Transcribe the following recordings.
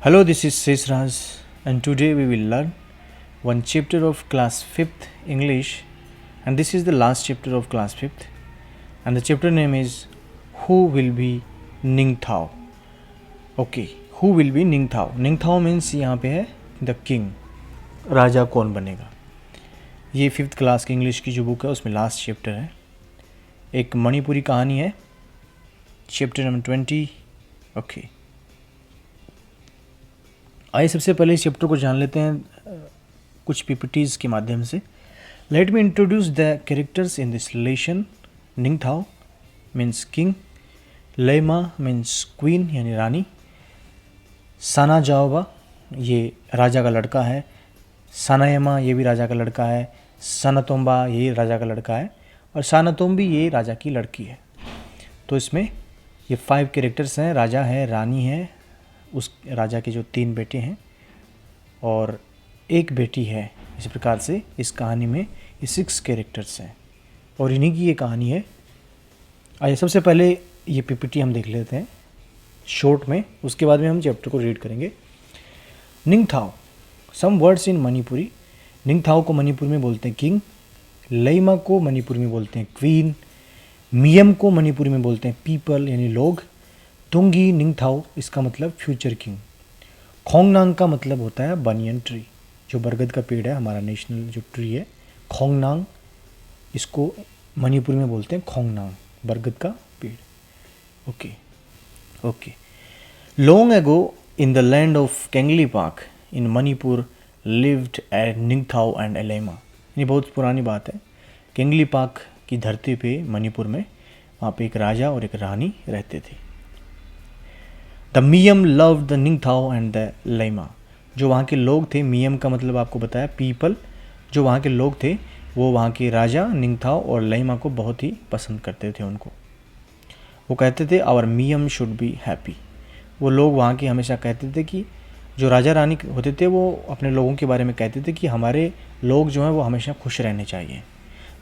Hello, this is Sesraj, and today we will learn one chapter of class 5th English, and this is the last chapter of class 5th, and the chapter name is Who Will Be Ning Thao. Okay, who will be Ning Thao? Ning Thao means यहाँ पे है the king, राजा कौन बनेगा. ये 5th class की English की जो book है उसमें लास्ट चैप्टर है. एक मणिपुरी कहानी है, चैप्टर नंबर 20. ओके, आइए सबसे पहले इस चैप्टर को जान लेते हैं कुछ पीपीटीज़ के माध्यम से. Let me introduce the characters in this relation. Ningthou means king, Leima means queen यानी रानी, साना जाओबा ये राजा का लड़का है, सानायमा ये भी राजा का लड़का है, सानातोम्बा ये राजा का लड़का है, और सानातोम्बी ये राजा की लड़की है. तो इसमें ये 5 कैरेक्टर्स हैं. राजा है, रानी है, उस राजा के जो 3 बेटे हैं और एक बेटी है. इस प्रकार से इस कहानी में ये 6 कैरेक्टर्स हैं और इन्हीं की ये कहानी है. आइए सबसे पहले ये पीपीटी हम देख लेते हैं शॉर्ट में, उसके बाद में हम चैप्टर को रीड करेंगे. निंग थाओ, सम वर्ड्स इन मणिपुरी. निंग थाओ को मणिपुर में बोलते हैं किंग, लेइमा को मणिपुर में बोलते हैं क्वीन, मियम को मणिपुरी में बोलते हैं पीपल यानी लोग, तुंगी निंग थाओ इसका मतलब फ्यूचर किंग, खोंगनांग का मतलब होता है बनियन ट्री, जो बरगद का पेड़ है, हमारा नेशनल जो ट्री है खोंगनांग, इसको मणिपुर में बोलते हैं खोंगनांग, बरगद का पेड़. Okay okay. Long ago in the land of Kangleipak in Manipur lived at Ningthou and Elema. ये बहुत पुरानी बात है. केंगली पाक की धरती पे मणिपुर में वहाँ पे एक राजा और एक रानी रहते थे. The Miyam love the Ningthou and the Leima. जो वहाँ के लोग थे, मियम का मतलब आपको बताया पीपल, जो वहाँ के लोग थे वो वहाँ के राजा निंग थाओ और लेमा को बहुत ही पसंद करते थे उनको. वो कहते थे our Miyam should be happy. वो लोग वहाँ के हमेशा कहते थे कि जो राजा रानी होते थे वो अपने लोगों के बारे में कहते थे कि हमारे लोग जो हैं वो हमेशा खुश रहने चाहिए.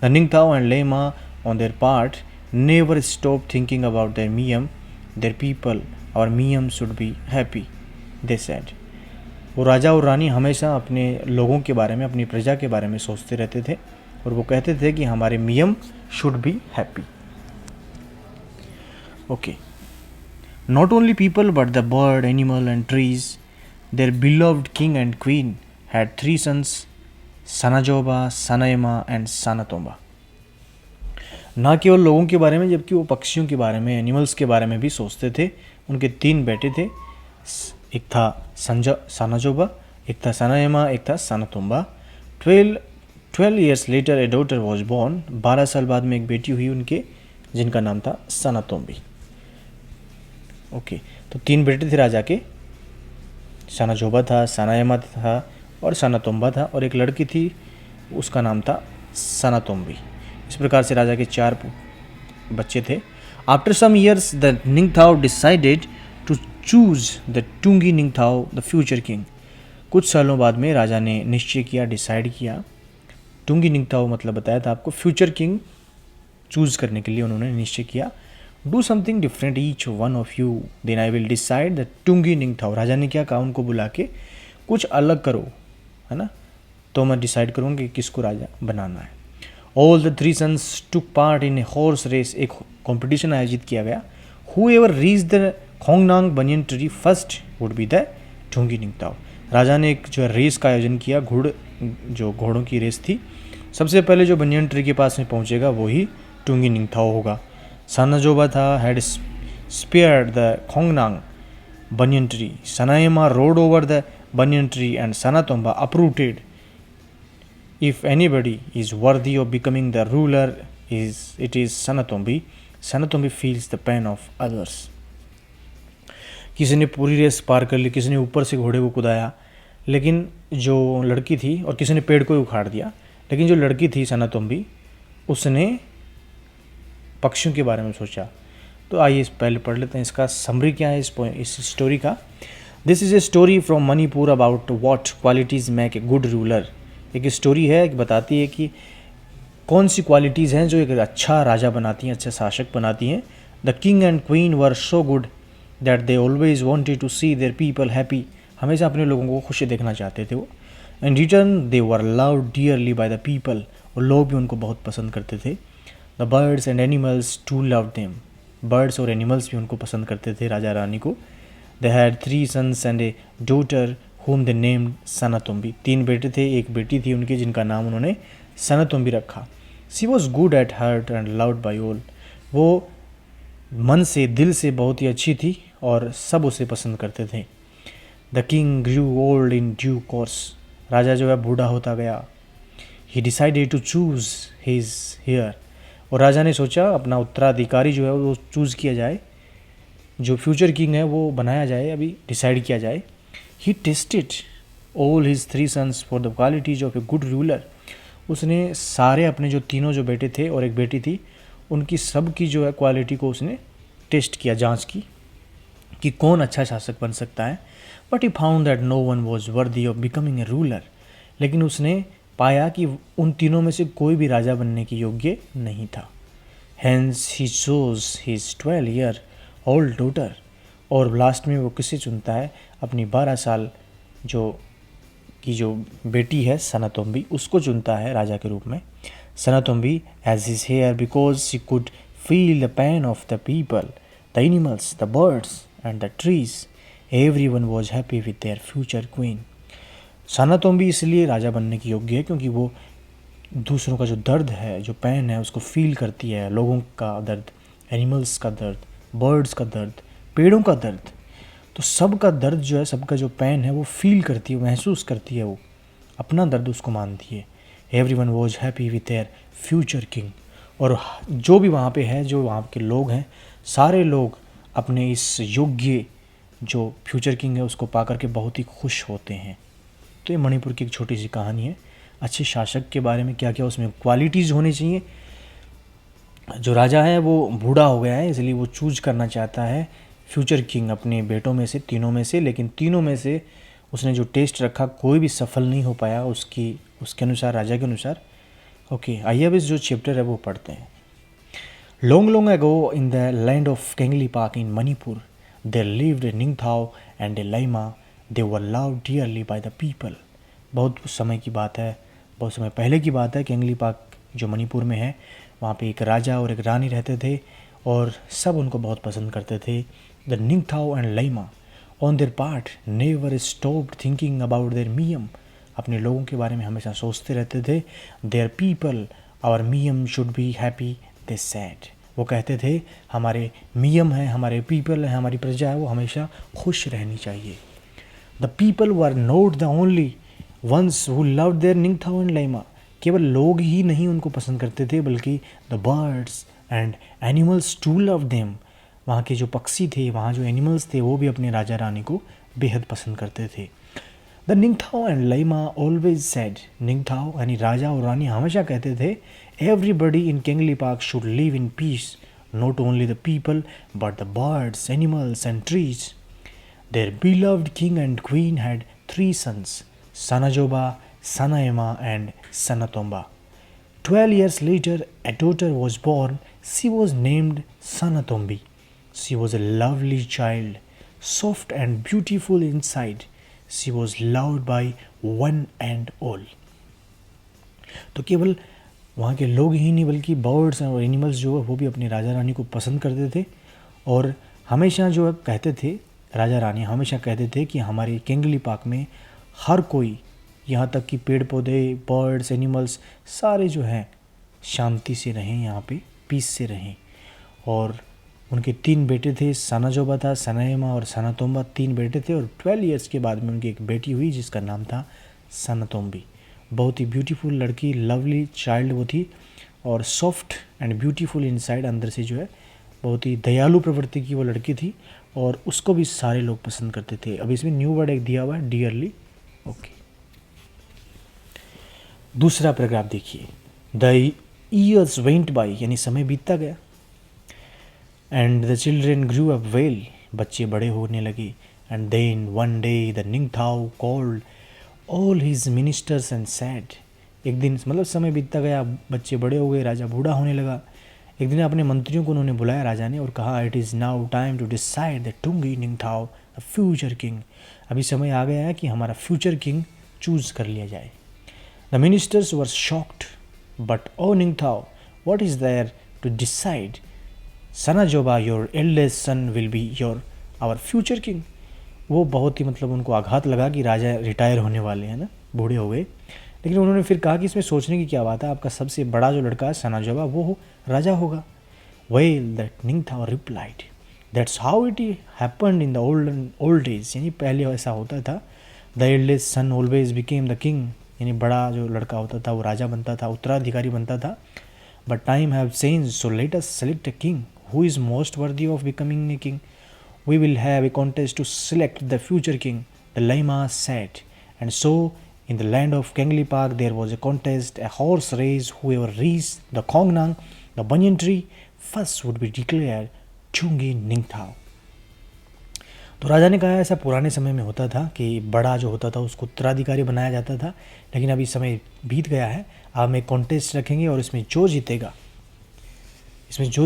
The Ningthou and Leima on their part never stop thinking about their Miyam, their people, और Miyam should be happy, they said. वो राजा और रानी हमेशा अपने लोगों के बारे में, अपनी प्रजा के बारे में सोचते रहते थे और वो कहते थे कि हमारे Miyam should be happy. Okay. Not only people but the bird, animal and trees, their beloved king and queen had 3 sons, Sanajoba, Sanayaima and Sanatomba. ना केवल लोगों के बारे में जबकि वो पक्षियों के बारे में, एनिमल्स के बारे में भी सोचते थे. उनके 3 बेटे थे, एक था सानाजोबा, एक था सानायमा, एक था सानातोम्बा. 12 years later a daughter was born. 12 साल बाद में एक बेटी हुई उनके, जिनका नाम था सानातोम्बी. ओके. तो 3 बेटे थे राजा के, सानाजोबा था, सानायमा था और सानातोम्बा था, और एक लड़की थी उसका नाम था सानातोम्बी. इस प्रकार से राजा के 4 बच्चे थे. After some years the Ningthou decided to choose the Tungi Ningthou the future king. कुछ सालों बाद में राजा ने निश्चय किया, डिसाइड किया, टुंगी निंग थाओ मतलब बताया था आपको, फ्यूचर किंग चूज करने के लिए उन्होंने निश्चय किया. Do something different each one of you then I will decide the Tungi Ningthou. राजा ने क्या कहा उनको बुला के, कुछ अलग करो, है ना, तो मैं डिसाइड करूँगा कि किसको राजा बनाना है. All the 3 sons took part in a horse race. एक कॉम्पिटिशन आयोजित किया गया. Whoever reach the Khongnang banyan tree first would be the Tungi Ningthou. राजा ने एक जो रेस का आयोजन किया, घोड़ों की रेस थी. सबसे पहले जो बनियन ट्री के पास में पहुंचेगा वो ही टुंगी निंग थाओ होगा. सानाजोबा था, had spared the Khongnang banyan tree. Sanayaima rode over the banyan tree and Sanatomba uprooted. If anybody is worthy of becoming the ruler, it is Sanatombi. Sanatombi feels the pain of others. किसी ने पूरी race पार कर ली, किसी ने ऊपर से घोड़े को कुदाया, लेकिन जो लड़की थी, और किसी ने पेड़ को उखाड़ दिया, लेकिन जो लड़की थी सनातोम्बी, उसने पक्षियों के बारे में सोचा. तो आइए पहले पढ़ लेते हैं इसका समरी क्या है इस स्टोरी का. This is a story from Manipur about what qualities make a good ruler. एक स्टोरी है कि बताती है कि कौन सी क्वालिटीज़ हैं जो एक अच्छा राजा बनाती हैं, अच्छा शासक बनाती हैं. The king and queen were so good that they always wanted to see their people happy. हमेशा अपने लोगों को खुश देखना चाहते थे वो। In return they were loved dearly by the people, और लोग भी उनको बहुत पसंद करते थे। The birds and animals to love them, birds और एनिमल्स भी उनको पसंद करते थे राजा रानी को। They had 3 sons and A daughter whom they named सनातोम्बी, 3 बेटे थे, एक बेटी थी उनकी जिनका नाम उन्होंने सनातोम्बी रखा। She was good at heart and loved by all, वो मन से दिल से बहुत ही अच्छी थी और सब उसे पसंद करते थे। The king grew old in due course, राजा जो है बूढ़ा होता गया। He decided to choose his heir, और राजा ने सोचा अपना उत्तराधिकारी जो है वो चूज़ किया जाए, जो फ्यूचर किंग है वो बनाया जाए, अभी डिसाइड किया जाए। He tested all his 3 sons for the qualities of a good ruler, उसने सारे अपने जो तीनों जो बेटे थे और एक बेटी थी उनकी सब की जो है क्वालिटी को उसने टेस्ट किया, जांच की कि कौन अच्छा शासक बन सकता है। But he found that no one was worthy of becoming a ruler, लेकिन उसने पाया कि उन तीनों में से कोई भी राजा बनने के योग्य नहीं था। Hence he chose his 12 year old daughter, और लास्ट में वो किसे चुनता है, अपनी 12 साल जो बेटी है सनातोम्बी, उसको चुनता है राजा के रूप में। Sanatombi has his heir because she could feel the pain of the people, the animals, the birds and the trees, everyone was happy with their future queen. Sanatombi इसलिए राजा बनने की योग्य है क्योंकि वो दूसरों का जो दर्द है, जो पेन है, उसको फील करती है, लोगों का दर्द, एनिमल्स का दर्द, बर्ड्स का दर्द, पेड़ों का दर्द, तो सबका दर्द जो है, सबका जो पेन है वो फील करती है, महसूस करती है, वो अपना दर्द उसको मानती है। Everyone was happy with their future king, और जो भी वहाँ पे है, जो वहाँ के लोग हैं, सारे लोग अपने इस योग्य जो फ्यूचर किंग है उसको पा करके बहुत ही खुश होते हैं। तो ये मणिपुर की एक छोटी सी कहानी है अच्छे शासक के बारे में, क्या क्या उसमें क्वालिटीज़ होनी चाहिए। जो राजा है वो बूढ़ा हो गया है, इसलिए वो चूज करना चाहता है फ्यूचर किंग अपने बेटों में से, तीनों में से, लेकिन तीनों में से उसने जो टेस्ट रखा कोई भी सफल नहीं हो पाया उसके अनुसार, राजा के अनुसार। ओके, आइए अब इस जो चैप्टर है वो पढ़ते हैं। Long long ago in the land of Kangleipak in Manipur there lived a Ningthou and a Leima, they were loved dearly by the people. बहुत समय की बात है, बहुत समय पहले की बात है। केंगली पाक जो मणिपुर में है, वहाँ पे एक राजा और एक रानी रहते थे और सब उनको बहुत पसंद करते थे। The Ningthou and Leima on their part never stopped thinking about their Miyam, अपने लोगों के बारे में हमेशा सोचते रहते थे। Their people our Miyam should be happy they said, वो कहते थे हमारे मियम है, हमारे पीपल है, हमारी प्रजा है, वो हमेशा खुश रहनी चाहिए। The people were not the only ones who loved their Ningthou and Leima, केवल लोग ही नहीं उनको पसंद करते थे बल्कि the birds and animals to love them, वहाँ के जो पक्षी थे, वहाँ जो एनिमल्स थे, वो भी अपने राजा रानी को बेहद पसंद करते थे। The Ningthou and Leima always said, Ningthou यानी राजा और रानी हमेशा कहते थे everybody in Kangleipak should live in peace, not only the people but the birds, animals and trees. Their beloved king and queen had 3 sons, Sanajoba, Sanaema and Sanatomba. 12 years later, a daughter was born. She was named Sanatombi. She was a lovely child, soft and beautiful inside. She was loved by one and all. तो केवल वहाँ के लोग ही नहीं बल्कि birds और animals जो है वो भी अपनी राजा रानी को पसंद करते थे, और हमेशा जो है कहते थे, राजा रानी हमेशा कहते थे कि हमारे केंगली पार्क में हर कोई, यहाँ तक कि पेड़ पौधे, बर्ड्स, एनिमल्स सारे जो हैं शांति से रहें, यहाँ पे पीस से रहें। और उनके 3 बेटे थे, सनाजोबा था, सनाएमा और सनातोम्बा, 3 बेटे थे, और 12 ईयर्स के बाद में उनकी एक बेटी हुई जिसका नाम था सनातोम्बी। बहुत ही ब्यूटीफुल लड़की, लवली चाइल्ड वो थी, और सॉफ्ट एंड ब्यूटीफुल इनसाइड, अंदर से जो है बहुत ही दयालु प्रवृत्ति की वो लड़की थी, और उसको भी सारे लोग पसंद करते थे। अब इसमें न्यू वर्ड एक दिया हुआ है, डियरली। ओके, दूसरा पैराग्राफ देखिए। द ईयर्स वेंट बाई, यानी समय बीतता गया। And the children grew up well, बच्चे बड़े होने लगे। And then one day the Ningthou called all his ministers and said, एक दिन मतलब समय बीतता गया, बच्चे बड़े हो गए, राजा बूढ़ा होने लगा। एक दिन अपने मंत्रियों को उन्होंने बुलाया राजा ने और कहा, it is now time to decide the Tungi Ningthou the future king. अभी समय आ गया है कि हमारा फ्यूचर किंग चूज कर लिया जाए। The ministers were shocked but O Ningthou what is there to decide, Sanajoba your eldest son will be your our future king. वो बहुत ही मतलब उनको आघात लगा कि राजा रिटायर होने वाले हैं ना, बूढ़े हो गए, लेकिन उन्होंने फिर कहा कि इसमें सोचने की क्या बात है, आपका सबसे बड़ा जो लड़का है सनाजोबा वो राजा होगा। Well that Ningthou replied that's how it happened in the old days, यानी पहले ऐसा होता था। The eldest son always became the king, यानी बड़ा जो लड़का होता था वो राजा बनता था, उत्तराधिकारी बनता था। But time have change, so let us select a king who is most वर्दी of becoming a king. We will have a contest to select the future king, the Laima said. And so, in the land of Kengli Park, there was a contest, a horse race. Whoever reached the Kongnang, the banyan tree, first would be declared Chungi Ningthao. तो राजा ने कहा ऐसा पुराने समय में होता था कि बड़ा जो होता था उसको उत्तराधिकारी बनाया जाता था, लेकिन अभी समय बीत गया है, अब हम एक कॉन्टेस्ट रखेंगे और इसमें जो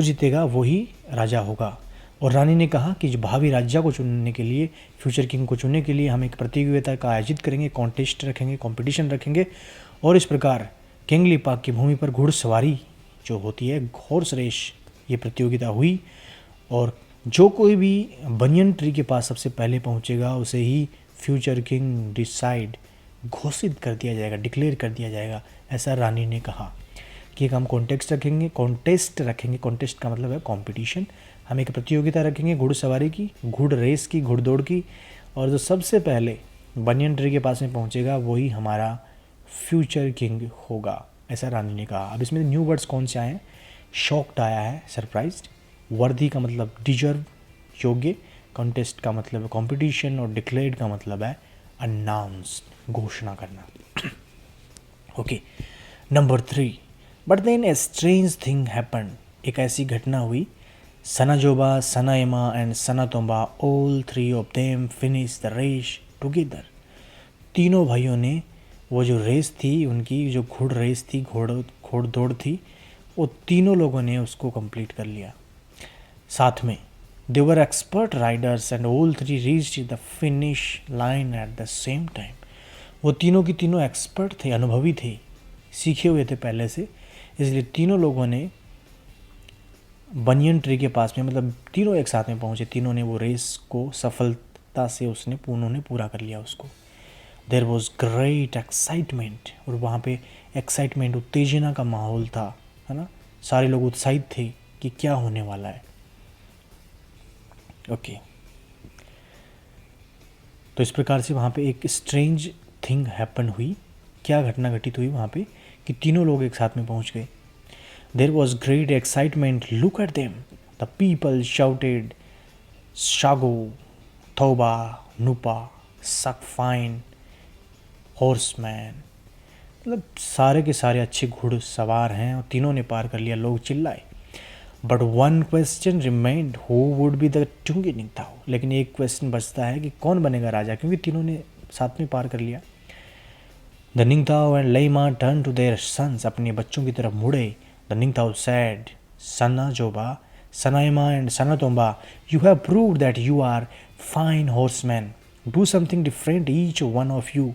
जीतेगा वही राजा होगा। और रानी ने कहा कि जो भावी राज्य को चुनने के लिए, फ्यूचर किंग को चुनने के लिए हम एक प्रतियोगिता का आयोजित करेंगे, कॉन्टेस्ट रखेंगे, कंपटीशन रखेंगे। और इस प्रकार केंगली पाक की भूमि पर घुड़सवारी जो होती है, हॉर्स रेस, ये प्रतियोगिता हुई। और जो कोई भी बनियन ट्री के पास सबसे पहले पहुंचेगा उसे ही फ्यूचर किंग डिसाइड घोषित कर दिया जाएगा, डिक्लेयर कर दिया जाएगा, ऐसा रानी ने कहा। कि एक हम कॉन्टेस्ट रखेंगे, कॉन्टेस्ट का मतलब है कॉम्पिटिशन। हम एक प्रतियोगिता रखेंगे घुड़सवारी की, घुड़ रेस की, घुड़दौड़ की, और जो सबसे पहले बनियन ट्री के पास में पहुंचेगा वही हमारा फ्यूचर किंग होगा, ऐसा रानी ने कहा। अब इसमें न्यू वर्ड्स कौन से आए हैं? शॉक्ड आया है, सरप्राइज्ड। वर्दी का मतलब डिजर्व, योग्य। कॉन्टेस्ट का मतलब है कॉम्पिटिशन, और डिक्लेयर्ड का मतलब है अनाउंस्ड, घोषणा करना। Okay, number 3। But then a strange thing happened, एक ऐसी घटना हुई। Sanajoba, Sanayaima and Sanatomba, all 3 of them finish the race together. तीनों भाइयों ने वो जो रेस थी, उनकी जो घुड़ रेस थी, घोड़ दौड़ थी, वो तीनों लोगों ने उसको कंप्लीट कर लिया साथ में। They were expert riders and all 3 reached the finish line at the same time. वो तीनों की तीनों एक्सपर्ट थे, अनुभवी थे, सीखे हुए थे पहले से, इसलिए तीनों लोगों ने बनियन ट्री के पास में, मतलब तीनों एक साथ में पहुंचे, तीनों ने वो रेस को सफलता से उन्होंने पूरा कर लिया उसको। देयर वॉज ग्रेट एक्साइटमेंट, और वहाँ पे एक्साइटमेंट, उत्तेजना का माहौल था, है ना, सारे लोग उत्साहित थे कि क्या होने वाला है। ओके, तो इस प्रकार से वहाँ पे एक स्ट्रेंज थिंग हैपन हुई। क्या घटना घटित हुई वहाँ पे कि तीनों लोग एक साथ में पहुँच गए। There was great excitement. Look at them. The people shouted, Shago, Thoba, Nupa, Suck Fine, Horseman. मतलब सारे के सारे अच्छे घुड़ सवार हैं और तीनों ने पार कर लिया, लोग चिल्लाए। But one question remained, who would be the चुंगी निंगथाओ। लेकिन एक क्वेश्चन बचता है कि कौन बनेगा राजा, क्योंकि तीनों ने साथ में पार कर लिया। The Ningthou and Leima turn to their sons, अपने बच्चों की तरफ मुड़े। The Ningthao said, Sanajoba, Sanaema and Sanatomba, you have proved that you are fine horsemen. Do something different each one of you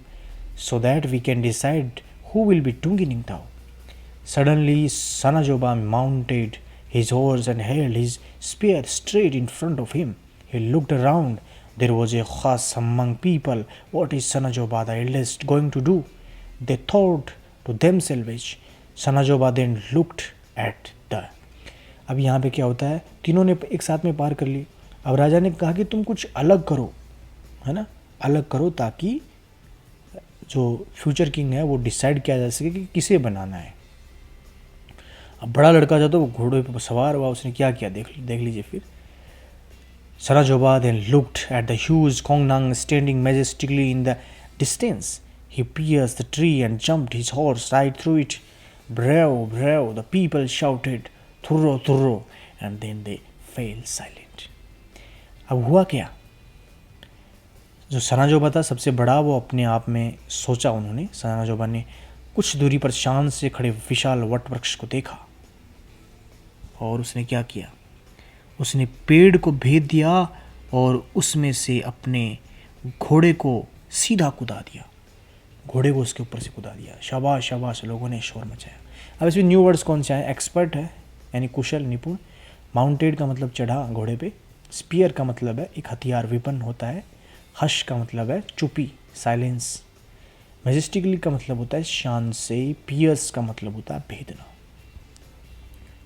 so that we can decide who will be Tungi Ningthao. Suddenly Sanajoba mounted his horse and held his spear straight in front of him. He looked around. There was a hush among people. What is Sanajoba the eldest going to do? They thought to themselves. Sanajoba then looked at the. अब यहाँ पे क्या होता है, तीनों ने एक साथ में पार कर ली। अब राजा ने कहा कि तुम कुछ अलग करो, है ना, अलग करो, ताकि जो फ्यूचर किंग है वो डिसाइड किया जा सके कि किसे बनाना है। अब बड़ा लड़का था तो वो घोड़े पर सवार हुआ, उसने क्या किया देख लीजिए फिर। Sanajoba then looked at the huge Kongnang standing majestically in the distance. He pierced the tree and jumped his horse right through it. Bravo, bravo, the people shouted, thurro, thurro, and then they fell silent. अब हुआ क्या, जो सनाजोबा था सबसे बड़ा, वो अपने आप में सोचा उन्होंने, सनाजोबा ने कुछ दूरी पर शान से खड़े विशाल वट वृक्ष को देखा, और उसने क्या किया, उसने पेड़ को भेद दिया और उसमें से अपने घोड़े को सीधा कुदा दिया, घोड़े को उसके ऊपर से कुदा दिया। शाबाश शाबाश, लोगों ने शोर मचाया। अब इसमें न्यू वर्ड्स कौन से आए? एक्सपर्ट है यानी कुशल निपुण, माउंटेड का मतलब चढ़ा घोड़े पे, स्पीयर का मतलब है एक हथियार विपन होता है, हश का मतलब है चुप्पी साइलेंस, मैजेस्टिकली का मतलब होता है शान से, पियर्स का मतलब होता है भेदना।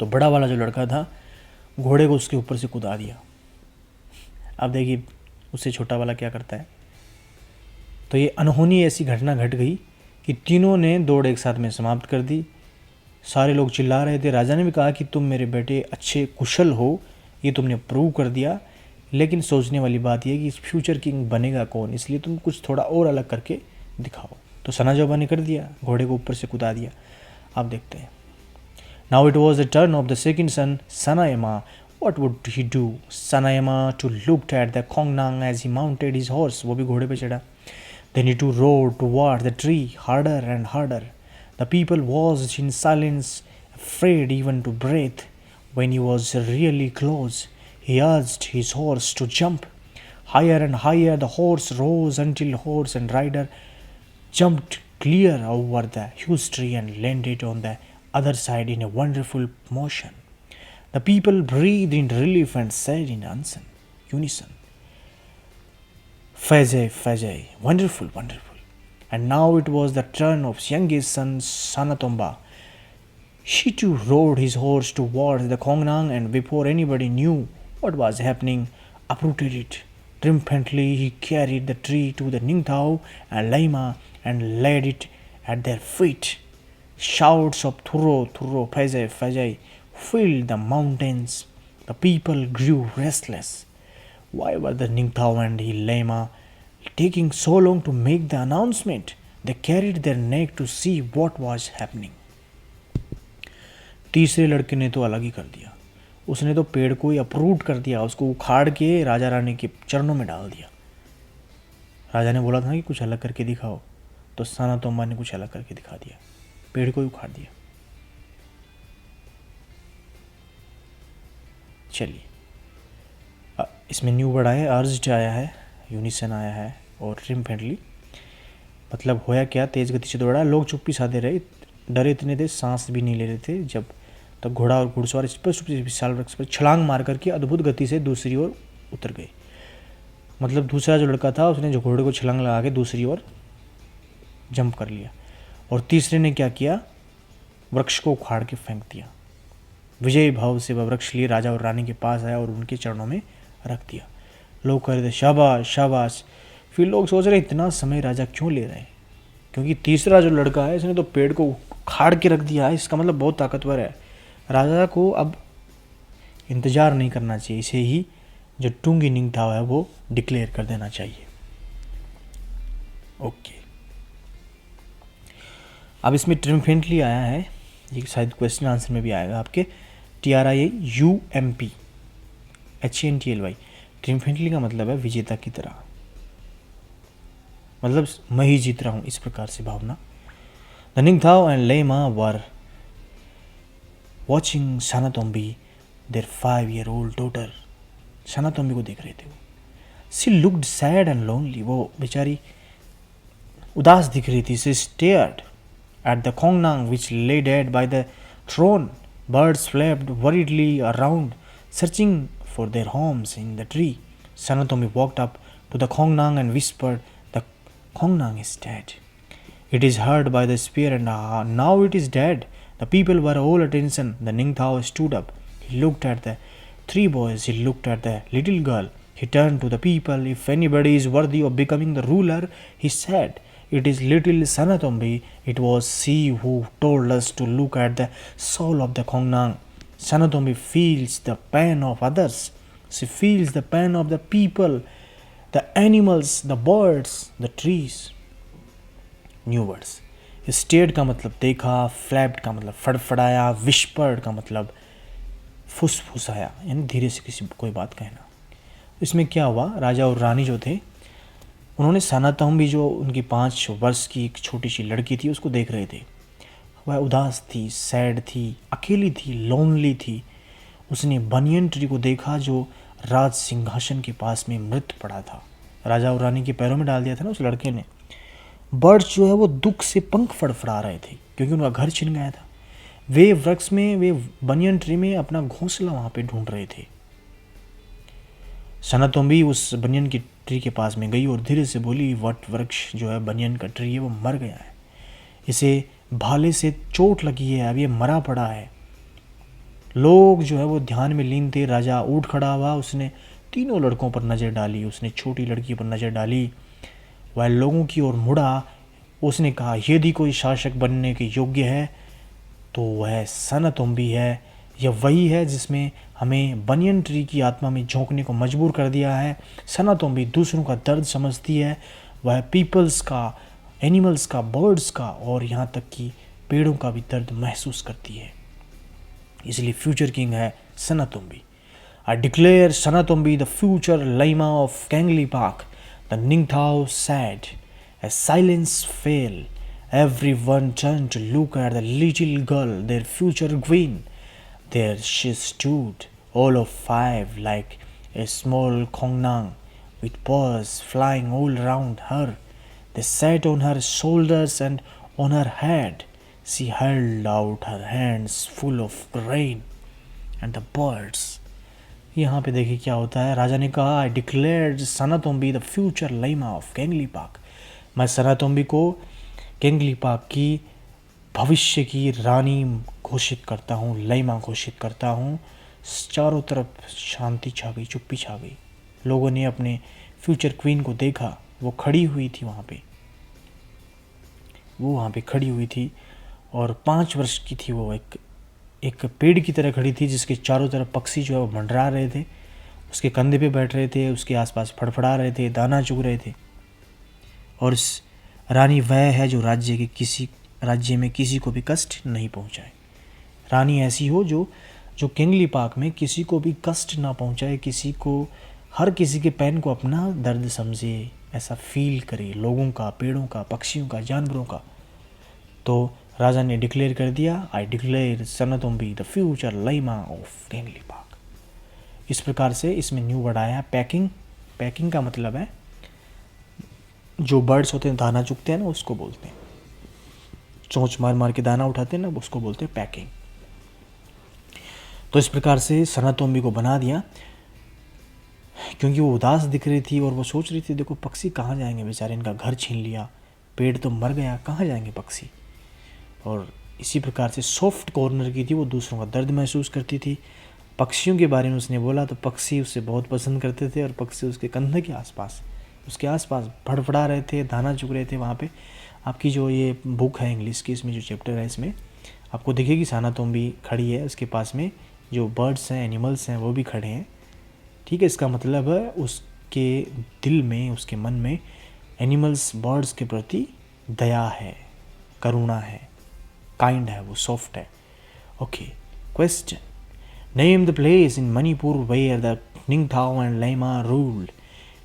तो बड़ा वाला जो लड़का था घोड़े को उसके ऊपर से कुदा दिया। अब देखिए उससे छोटा वाला क्या करता है। तो ये अनहोनी ऐसी घटना घट गई कि तीनों ने दौड़ एक साथ में समाप्त कर दी। सारे लोग चिल्ला रहे थे। राजा ने भी कहा कि तुम मेरे बेटे अच्छे कुशल हो, ये तुमने प्रूव कर दिया, लेकिन सोचने वाली बात यह कि फ्यूचर किंग बनेगा कौन, इसलिए तुम कुछ थोड़ा और अलग करके दिखाओ। तो सनाजोबा ने कर दिया, घोड़े को ऊपर से कुदा दिया। आप देखते हैं। Now it was the turn of the second son Sanaima. What would he do? Sanayama to looked at the Kongnang as he mounted his horse. वो भी घोड़े पे चढ़ा। Then he too rode toward the tree harder and harder. The people watched in silence, afraid even to breathe. When he was really close, he urged his horse to jump. Higher and higher the horse rose until horse and rider jumped clear over the huge tree and landed on the other side in a wonderful motion. The people breathed in relief and said in unison, Fajay, Fajay, wonderful, wonderful. And now it was the turn of youngest son Sanatomba. He too rode his horse towards the Kongnang, and before anybody knew what was happening, uprooted it. Triumphantly he carried the tree to the Ningthao and Laima and laid it at their feet. Shouts of Thuro, Thuro, Fajay, Fajay filled the mountains. The people grew restless. Why were the Ningthao and Laima taking so long to make the announcement? They carried their neck to see what was happening. तीसरे लड़के ने तो अलग ही कर दिया। उसने तो पेड़ को ही अप्रूट कर दिया, उसको उखाड़ के राजा रानी के चरणों में डाल दिया। राजा ने बोला था कि कुछ अलग करके दिखाओ, तो सनातोम्बा ने कुछ अलग करके दिखा दिया, पेड़ को ही उखाड़ दिया। चलिए इसमें न्यू वर्ड आया, अर्ज्ड आया है, यूनिसन आया है और ट्रिम्फेंटली। मतलब होया क्या, तेज़ गति से दौड़ा, लोग चुप्पी साधे रहे, डरे इतने थे सांस भी नहीं ले रहे थे। जब तब घोड़ा और घुड़सवार स्पष्ट रूप से विशाल वृक्ष पर छलांग मार करके अद्भुत गति से दूसरी ओर उतर गए। मतलब दूसरा जो लड़का था उसने जो घोड़े को छलांग लगा के दूसरी ओर जंप कर लिया, और तीसरे ने क्या किया, वृक्ष को उखाड़ के फेंक दिया। विजयी भाव से वह वृक्ष लिए राजा और रानी के पास आया और उनके चरणों में रख दिया। लोग कह रहे थे शाबाश शाबाश। फिर लोग सोच रहे इतना समय राजा क्यों ले रहे हैं, क्योंकि तीसरा जो लड़का है इसने तो पेड़ को उखाड़ के रख दिया है, इसका मतलब बहुत ताकतवर है। राजा को अब इंतज़ार नहीं करना चाहिए, इसे ही जो टूंगी निंगथाव है वो डिक्लेयर कर देना चाहिए। ओके, अब इसमें ट्रिम्फेंटली आया है, ये शायद क्वेश्चन आंसर में भी आएगा आपके। TRIUMP HENTLY। ट्रिम्फेंटली का मतलब है विजेता की तरह, मतलब मैं ही जीत रहा हूँ, इस प्रकार से भावना। The Ningthou and Leima were watching Sanatombi their 5-year-old daughter. Sanatombi को देख रहे थे वो। She looked sad and lonely, वो बेचारी उदास दिख रही थी। She stared at the Kongnang which lay dead by the throne. Birds flapped worriedly around, searching for their homes in the tree. Sanatomi walked up to the Kongnang and whispered, "The Kongnang is dead. It is hurt by the spear and now it is dead." The people were all attention. The Ningthao stood up. He looked at the three boys. He looked at the little girl. He turned to the people. "If anybody is worthy of becoming the ruler," he said, "it is little Sanatombi. It was she who told us to look at the soul of the Kongnang." Sanatombi feels the pain of others. She feels the pain of the people, the animals, the birds, the trees. New words. Stared का मतलब देखा, flapped का मतलब फड़फड़ाया, whispered का मतलब फुसफुसाया, यानी धीरे से किसी कोई बात कहना। इसमें क्या हुआ, राजा और रानी जो थे उन्होंने सनातोम्बी जो उनकी 5 वर्ष की एक छोटी सी लड़की थी उसको देख रहे थे। वह उदास थी, सैड थी, अकेली थी, लोनली थी। उसने बनियन ट्री को देखा जो राज सिंहासन के पास में मृत पड़ा था, राजा और रानी के पैरों में डाल दिया था ना उस लड़के ने। बर्ड्स जो है वो दुख से पंख फड़फड़ा रहे थे क्योंकि उनका घर छिन गया था। वे वृक्ष में, वे बनियन ट्री में अपना घोंसला वहाँ पे ढूंढ रहे थे। सनातोम्बी उस बनियन की ट्री के पास में गई और धीरे से बोली, वट वृक्ष जो है बनियन का ट्री है वो मर गया है, इसे भाले से चोट लगी है, अब ये मरा पड़ा है। लोग जो है वो ध्यान में लीन थे। राजा उठ खड़ा हुआ, उसने तीनों लड़कों पर नज़र डाली, उसने छोटी लड़की पर नज़र डाली, वह लोगों की ओर मुड़ा। उसने कहा, यदि कोई शासक बनने के योग्य है तो वह सनातोम्बी है। यह वही है जिसमें हमें बनियन ट्री की आत्मा में झोंकने को मजबूर कर दिया है। सनातोम्बी दूसरों का दर्द समझती है, वह पीपल्स का, एनिमल्स का, बर्ड्स का और यहाँ तक कि पेड़ों का भी दर्द महसूस करती है। इसलिए फ्यूचर किंग है Sanatombi. I declare Sanatombi the future Leima of Kangleipak. The Ningthou said as silence fell. Everyone turned to look at the little girl, their future queen. There she stood, all of 5, like a small kongnang, with paws flying all round her. They sat on her shoulders and on her head. She held out her hands full of grain and the birds. यहाँ पे देखिए क्या होता है। राजा ने कहा, I declared Sanatombi the future Leima of Kangleipak. मैं सनातोम्बी को कैंगली पार्क की भविष्य की रानी घोषित करता हूँ, लाइमा घोषित करता हूँ। चारों तरफ शांति छा गई, चुप्पी छा गई। लोगों ने अपने फ्यूचर क्वीन को देखा, वो खड़ी हुई थी वहाँ पे खड़ी हुई थी और 5 वर्ष की थी वो। एक पेड़ की तरह खड़ी थी जिसके चारों तरफ पक्षी जो है वो मंडरा रहे थे, उसके कंधे पे बैठ रहे थे, उसके आसपास फड़फड़ा रहे थे, दाना चुग रहे थे। और इस रानी वह है जो राज्य में किसी को भी कष्ट नहीं पहुंचाए। रानी ऐसी हो जो कैंगली पार्क में किसी को भी कष्ट ना पहुंचाए, हर किसी के पैन को अपना दर्द समझे, ऐसा फील करे, लोगों का, पेड़ों का, पक्षियों का, जानवरों का। तो राजा ने डिक्लेयर कर दिया, I declare Sanatombi the future Leima of Kangleipak. इस प्रकार से इसमें न्यू वर्ड आया है पैकिंग। पैकिंग का मतलब है जो बर्ड्स होते हैं दाना चुगते हैं ना, उसको बोलते हैं। चोंच मार मार के दाना उठाते हैं ना, उसको बोलते हैं पैकिंग। तो इस प्रकार से सनातोम्बी को बना दिया क्योंकि वो उदास दिख रही थी और वो सोच रही थी, देखो पक्षी कहाँ जाएंगे बेचारे, इनका घर छीन लिया, पेड़ तो मर गया, कहाँ जाएंगे पक्षी। और इसी प्रकार से सॉफ्ट कॉर्नर की थी, वो दूसरों का दर्द महसूस करती थी। पक्षियों के बारे में उसने बोला तो पक्षी उससे बहुत पसंद करते थे और पक्षी उसके कंधे के आसपास, उसके आसपास फड़फड़ा रहे थे, दाना चुग रहे थे। वहाँ पे आपकी जो ये बुक है इंग्लिश की, इसमें जो चैप्टर है इसमें आपको दिखेगी सनातोम्बी खड़ी है, उसके पास में जो बर्ड्स हैं, एनिमल्स हैं, वो भी खड़े हैं। ठीक है, इसका मतलब है उसके दिल में, उसके मन में एनिमल्स, बर्ड्स के प्रति दया है, करुणा है, काइंड है, वो सॉफ्ट है। Okay, question, name the place in Manipur where the Ningthou and Leima ruled.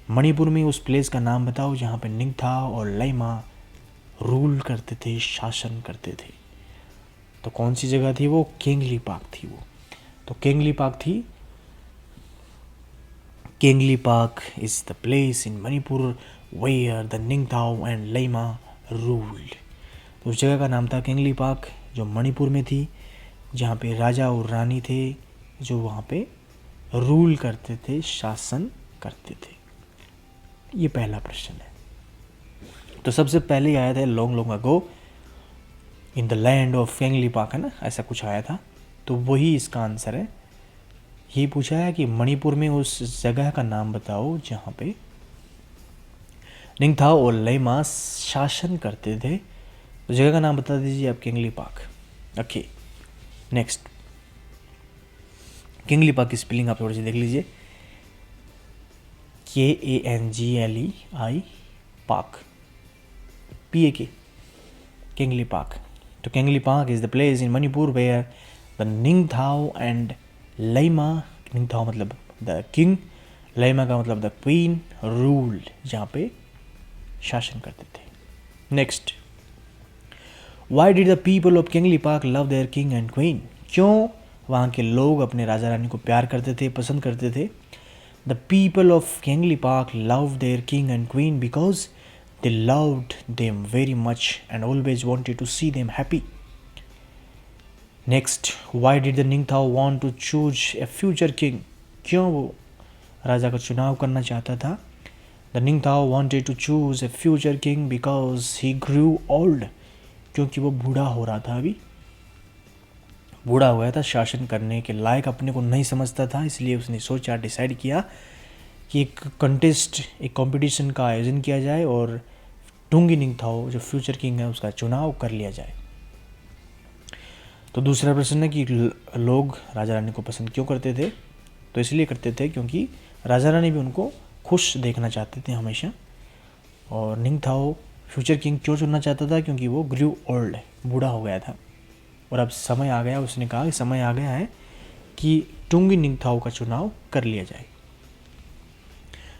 Manipur में उस प्लेस का नाम बताओ जहाँ पे निंगथाओ और लाइमा रूल करते थे, शासन करते थे। तो कौन सी जगह थी वो? कैंगली पार्क थी वो। तो कैंगली पार्क थी। Kangleipak is the place in Manipur where the Ningthou and Leima ruled. तो उस जगह का नाम था कैंगली पार्क, जो मणिपुर में थी, जहाँ पे राजा और रानी थे, जो वहाँ पे रूल करते थे, शासन करते थे। ये पहला प्रश्न है। तो सबसे पहले आया था long long ago in the land of Kangleipak, है ना, ऐसा कुछ आया था। तो वही इसका आंसर है। ये पूछा है कि मणिपुर में उस जगह का नाम बताओ जहाँ पे निंगथाओ और लाइमा शासन करते थे। तो जगह का नाम बता दीजिए आप, Kangleipak. Okay, next, Kangleipak की स्पेलिंग आप थोड़ी सी देख लीजिए, KANGLEI पार्क, PAK, कैंगली पार्क। तो Kangleipak is the place in Manipur where the Ningthou and Leima, Ningthou मतलब द किंग, लाइमा का मतलब द क्वीन, रूल्ड, जहाँ पे शासन करते थे। Next, why did the people of Kangleipak love their king and queen. क्यों वहाँ के लोग अपने राजा रानी को प्यार करते थे, पसंद करते थे। The people of Kengli Park loved their king and queen because they loved them very much and always wanted to see them happy. Next, why did the Ningthao want to choose a future king? क्यों वो राजा का चुनाव करना चाहता था? The Ningthao wanted to choose a future king because he grew old. क्योंकि वो बूढ़ा हो रहा था, अभी बूढ़ा हो गया था, शासन करने के लायक अपने को नहीं समझता था, इसलिए उसने सोचा, डिसाइड किया कि एक कंटेस्ट, एक कंपटीशन का आयोजन किया जाए और टुंगी निंगथाओ जो फ्यूचर किंग है उसका चुनाव कर लिया जाए। तो दूसरा प्रश्न है कि लोग राजा रानी को पसंद क्यों करते थे? तो इसलिए करते थे क्योंकि राजा रानी भी उनको खुश देखना चाहते थे हमेशा। और निंगथाओ फ्यूचर किंग क्यों चुनना चाहता था? क्योंकि वो ग्रू ओल्ड, बूढ़ा हो गया था और अब समय आ गया, उसने कहा कि समय आ गया है कि टुंगी निंगथाओ का चुनाव कर लिया जाए।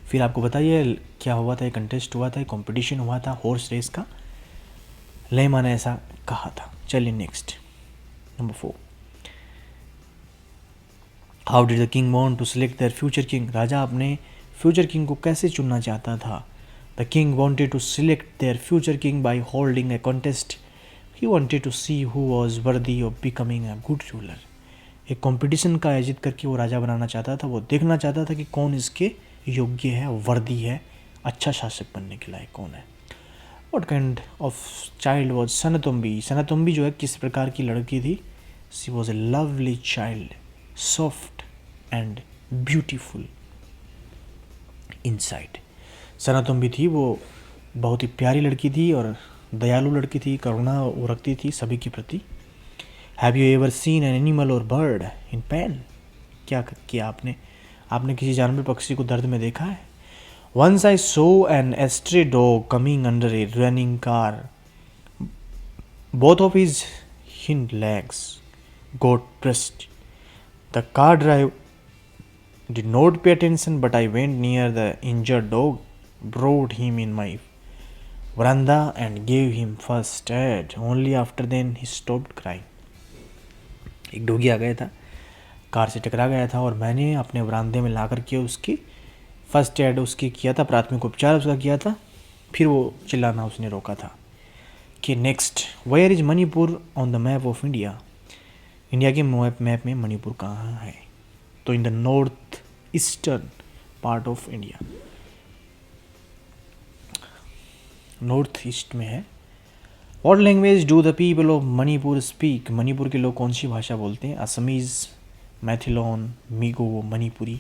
फिर आपको बताइए क्या हुआ था, एक कंटेस्ट हुआ था, एक कंपटीशन हुआ था हॉर्स रेस का, लेमा ने ऐसा कहा था। चलिए next, number 4, how did the king want to select their future king? राजा अपने फ्यूचर किंग को कैसे चुनना चाहता था? The king wanted to select their future king by holding a contest. He wanted to see who was worthy of becoming a good ruler. एक competition का आयोजित करके वो राजा बनाना चाहता था, वो देखना चाहता था कि कौन इसके योग्य है, वर्दी है, अच्छा शासक बनने के लायक कौन है। What kind of child was सनातोम्बी? सनातोम्बी जो है किस प्रकार की लड़की थी? She was a lovely child, soft and beautiful inside. सनातोम्बी थी वो बहुत ही प्यारी लड़की थी और दयालु लड़की थी, करुणा वो रखती थी सभी के प्रति। Have you ever seen an animal or bird in pain? क्या किया आपने किसी जानवर पक्षी को दर्द में देखा है? Once I saw an stray dog coming under a running car. Both of his hind legs got pressed. The car driver did not pay attention, but I went near the injured dog, brought him in my veranda and gave him first aid. Only after then he stopped crying. एक doggy आ गया था, car से टकरा गया था और मैंने अपने वरांदे में ला करके उसकी फर्स्ट एड उसकी किया था, प्राथमिक उपचार उसका किया था, फिर वो चिल्लाना उसने रोका था। कि next, where is Manipur on the map of India? India के मैप में मणिपुर कहाँ है? तो in the north eastern part of India, north east में है। What language do the people of Manipur speak? Manipur के लोग कौन सी भाषा बोलते हैं? असमीज़, मैथिलोन, मिगो, Manipuri.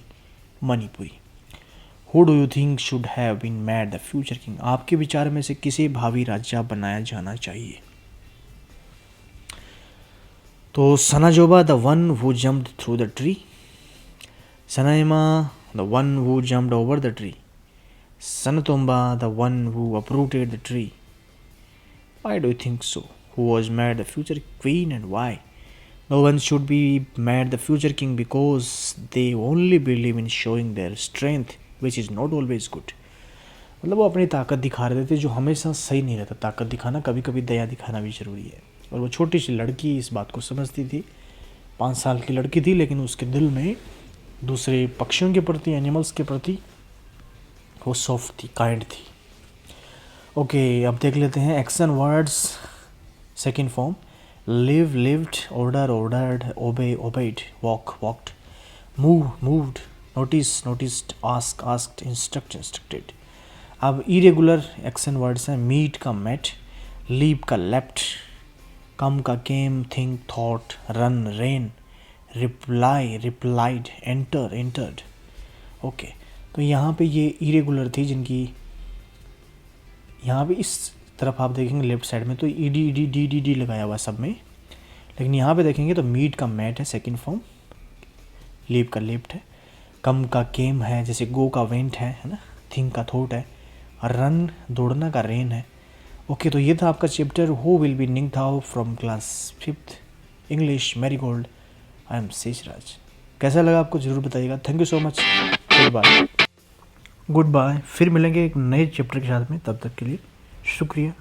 Who do you think should have been made the future king? आपके विचार में से किसे भावी राजा बनाया जाना चाहिए? तो सनाजोबा the one who jumped through the tree, सनायमा the one who jumped over the tree, सनातोम्बा the one who uprooted the tree. Why do you think so? Who was made the future queen and why? No one should be made the future king because they only believe in showing their strength, which is not always good. मतलब वो अपनी ताकत दिखा रहे थे जो हमेशा सही नहीं रहता। ताकत दिखाना, कभी कभी दया दिखाना भी ज़रूरी है। और वो छोटी सी लड़की इस बात को समझती थी, 5 साल की लड़की थी, लेकिन उसके दिल में दूसरे पक्षियों के प्रति, एनिमल्स के प्रति वो सॉफ्ट थी, काइंड थी। ओके, अब देख लेते हैं action words second form. Live, lived, order, ordered, obey, obeyed, walk, walked, move, moved, notice, noticed, ask, asked, instruct, instructed. अब इरेगुलर एक्शन वर्ड्स हैं। मीट का मेट, लीव का लेफ्ट, कम का came, think, thought, run, ran, reply, replied, enter, entered. Okay, तो यहाँ पे ये irregular थी जिनकी, यहाँ पे इस तरफ आप देखेंगे लेफ्ट साइड में तो ED D D D D लगाया हुआ सब में, लेकिन यहाँ पे देखेंगे तो मीट का मैट है सेकंड फॉर्म, लीव का लेफ्ट है, कम का केम है, जैसे गो का वेंट है ना, थिंक का थॉट है, और रन दौड़ना का रेन है। ओके, तो ये था आपका chapter who will be Ningthou from class 5th English Marigold. I am Sheshraj. कैसा लगा आपको ज़रूर बताइएगा। Thank you so much, good bye. फिर मिलेंगे एक नए चैप्टर के साथ में, तब तक के लिए शुक्रिया।